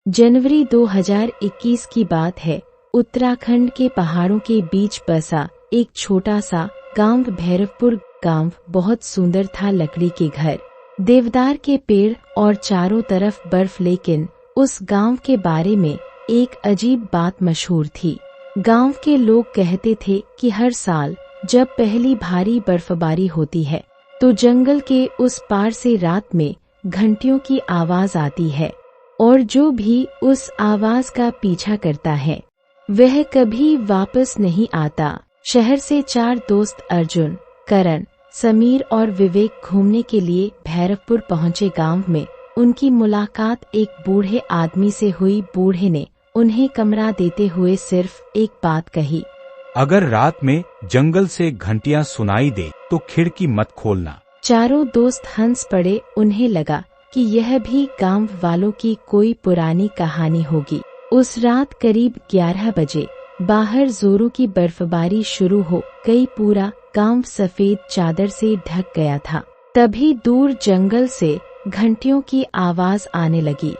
जनवरी 2021 की बात है। उत्तराखंड के पहाड़ों के बीच बसा एक छोटा सा गांव भैरवपुर गांव बहुत सुंदर था। लकड़ी के घर, देवदार के पेड़ और चारों तरफ बर्फ। लेकिन उस गांव के बारे में एक अजीब बात मशहूर थी। गांव के लोग कहते थे कि हर साल जब पहली भारी बर्फबारी होती है तो जंगल के उस पार से रात में घंटियों की आवाज आती है, और जो भी उस आवाज का पीछा करता है वह कभी वापस नहीं आता। शहर से 4 दोस्त अर्जुन, करण, समीर और विवेक घूमने के लिए भैरवपुर पहुंचे। गांव में उनकी मुलाकात एक बूढ़े आदमी से हुई। बूढ़े ने उन्हें कमरा देते हुए सिर्फ एक बात कही, अगर रात में जंगल से घंटियां सुनाई दे तो खिड़की मत खोलना। चारों दोस्त हंस पड़े। उन्हें लगा कि यह भी गांव वालों की कोई पुरानी कहानी होगी। उस रात करीब 11 बजे बाहर जोरों की बर्फबारी शुरू हो गई। पूरा गांव सफेद चादर से ढक गया था। तभी दूर जंगल से घंटियों की आवाज आने लगी।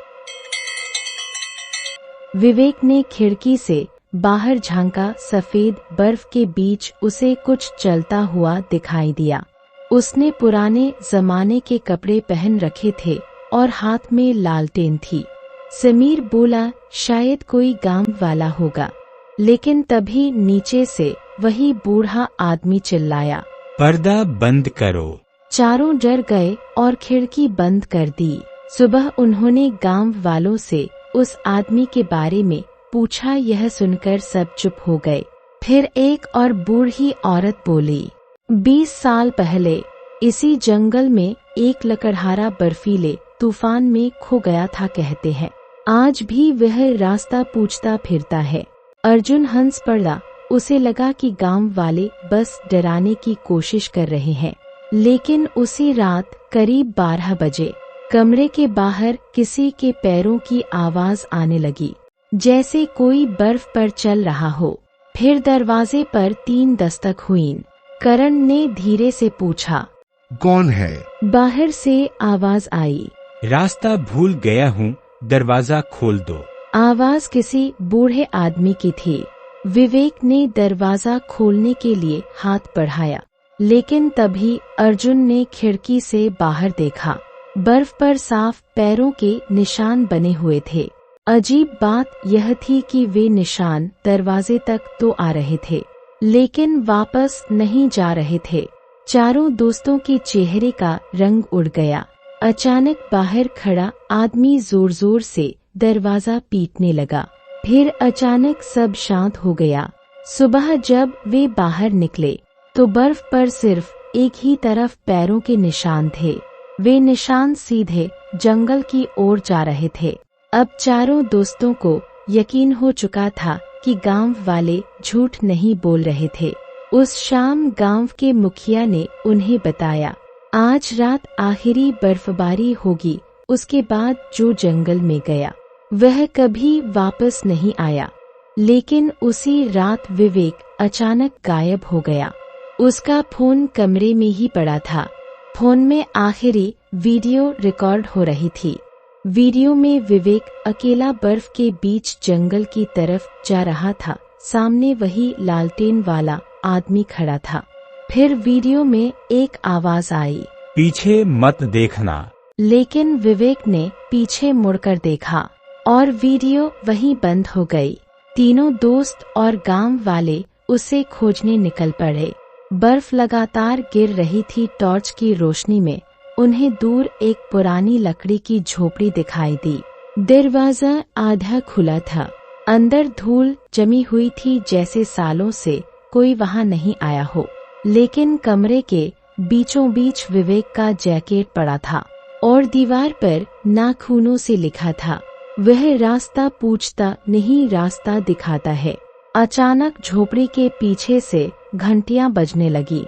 विवेक ने खिड़की से बाहर झांका। सफेद बर्फ के बीच उसे कुछ चलता हुआ दिखाई दिया। उसने पुराने जमाने के कपड़े पहन रखे थे और हाथ में लालटेन थी। समीर बोला, शायद कोई गांव वाला होगा। लेकिन तभी नीचे से वही बूढ़ा आदमी चिल्लाया, पर्दा बंद करो। चारों डर गए और खिड़की बंद कर दी। सुबह उन्होंने गांव वालों से उस आदमी के बारे में पूछा। यह सुनकर सब चुप हो गए। फिर एक और बूढ़ी औरत बोली, 20 साल पहले इसी जंगल में एक लकड़हारा बर्फीले तूफान में खो गया था। कहते हैं आज भी वह रास्ता पूछता फिरता है। अर्जुन हंस पड़ा। उसे लगा कि गांव वाले बस डराने की कोशिश कर रहे हैं। लेकिन उसी रात करीब 12 बजे कमरे के बाहर किसी के पैरों की आवाज आने लगी, जैसे कोई बर्फ पर चल रहा हो। फिर दरवाजे पर 3 दस्तक हुई। करण ने धीरे से पूछा, कौन है? बाहर से आवाज आई, रास्ता भूल गया हूँ, दरवाजा खोल दो। आवाज किसी बूढ़े आदमी की थी। विवेक ने दरवाजा खोलने के लिए हाथ बढ़ाया, लेकिन तभी अर्जुन ने खिड़की से बाहर देखा। बर्फ पर साफ पैरों के निशान बने हुए थे। अजीब बात यह थी कि वे निशान दरवाजे तक तो आ रहे थे, लेकिन वापस नहीं जा रहे थे। चारों दोस्तों के चेहरे का रंग उड़ गया। अचानक बाहर खड़ा आदमी जोर जोर से दरवाजा पीटने लगा। फिर अचानक सब शांत हो गया। सुबह जब वे बाहर निकले तो बर्फ पर सिर्फ एक ही तरफ पैरों के निशान थे। वे निशान सीधे जंगल की ओर जा रहे थे। अब चारों दोस्तों को यकीन हो चुका था कि गांव वाले झूठ नहीं बोल रहे थे। उस शाम गांव के मुखिया ने उन्हें बताया, आज रात आखिरी बर्फबारी होगी। उसके बाद जो जंगल में गया वह कभी वापस नहीं आया। लेकिन उसी रात विवेक अचानक गायब हो गया। उसका फोन कमरे में ही पड़ा था। फोन में आखिरी वीडियो रिकॉर्ड हो रही थी। वीडियो में विवेक अकेला बर्फ के बीच जंगल की तरफ जा रहा था। सामने वही लालटेन वाला आदमी खड़ा था। फिर वीडियो में एक आवाज आई, पीछे मत देखना। लेकिन विवेक ने पीछे मुड़कर देखा और वीडियो वहीं बंद हो गई। तीनों दोस्त और गांव वाले उसे खोजने निकल पड़े। बर्फ लगातार गिर रही थी। टॉर्च की रोशनी में उन्हें दूर एक पुरानी लकड़ी की झोपड़ी दिखाई दी। दरवाजा आधा खुला था। अंदर धूल जमी हुई थी, जैसे सालों से कोई वहां नहीं आया हो। लेकिन कमरे के बीचों बीच विवेक का जैकेट पड़ा था और दीवार पर नाखूनों से लिखा था, वह रास्ता पूछता नहीं, रास्ता दिखाता है। अचानक झोपड़ी के पीछे से घंटियां बजने लगी।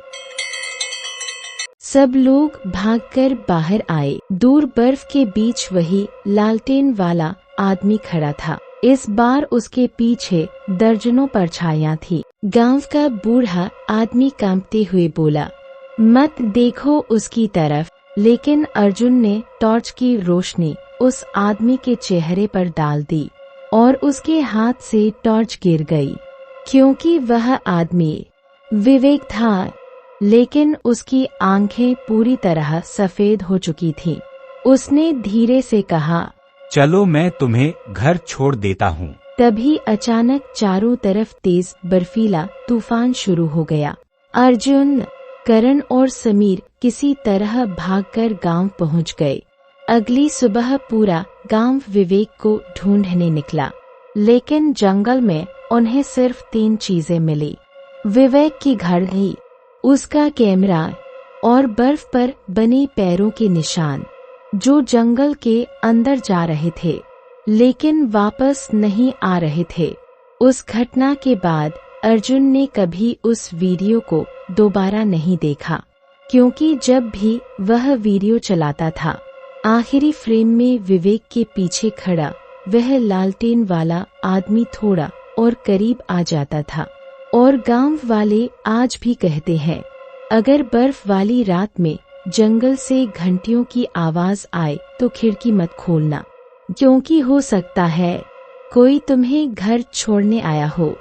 सब लोग भागकर बाहर आए। दूर बर्फ के बीच वही लालटेन वाला आदमी खड़ा था। इस बार उसके पीछे दर्जनों परछाइयां थी। गांव का बूढ़ा आदमी कांपते हुए बोला, मत देखो उसकी तरफ। लेकिन अर्जुन ने टॉर्च की रोशनी उस आदमी के चेहरे पर डाल दी और उसके हाथ से टॉर्च गिर गई। क्योंकि वह आदमी विवेक था, लेकिन उसकी आंखें पूरी तरह सफेद हो चुकी थीं। उसने धीरे से कहा, चलो मैं तुम्हें घर छोड़ देता हूँ। तभी अचानक चारों तरफ तेज बर्फीला तूफान शुरू हो गया। अर्जुन, करण और समीर किसी तरह भागकर गांव पहुंच गए। अगली सुबह पूरा गांव विवेक को ढूंढने निकला, लेकिन जंगल में उन्हें सिर्फ 3 चीजें मिली। विवेक की घड़ी, उसका कैमरा और बर्फ पर बने पैरों के निशान, जो जंगल के अंदर जा रहे थे लेकिन वापस नहीं आ रहे थे। उस घटना के बाद अर्जुन ने कभी उस वीडियो को दोबारा नहीं देखा, क्योंकि जब भी वह वीडियो चलाता था, आखिरी फ्रेम में विवेक के पीछे खड़ा वह लालटेन वाला आदमी थोड़ा और करीब आ जाता था। और गांव वाले आज भी कहते हैं, अगर बर्फ वाली रात में जंगल से घंटियों की आवाज आए तो खिड़की मत खोलना, क्योंकि हो सकता है कोई तुम्हें घर छोड़ने आया हो।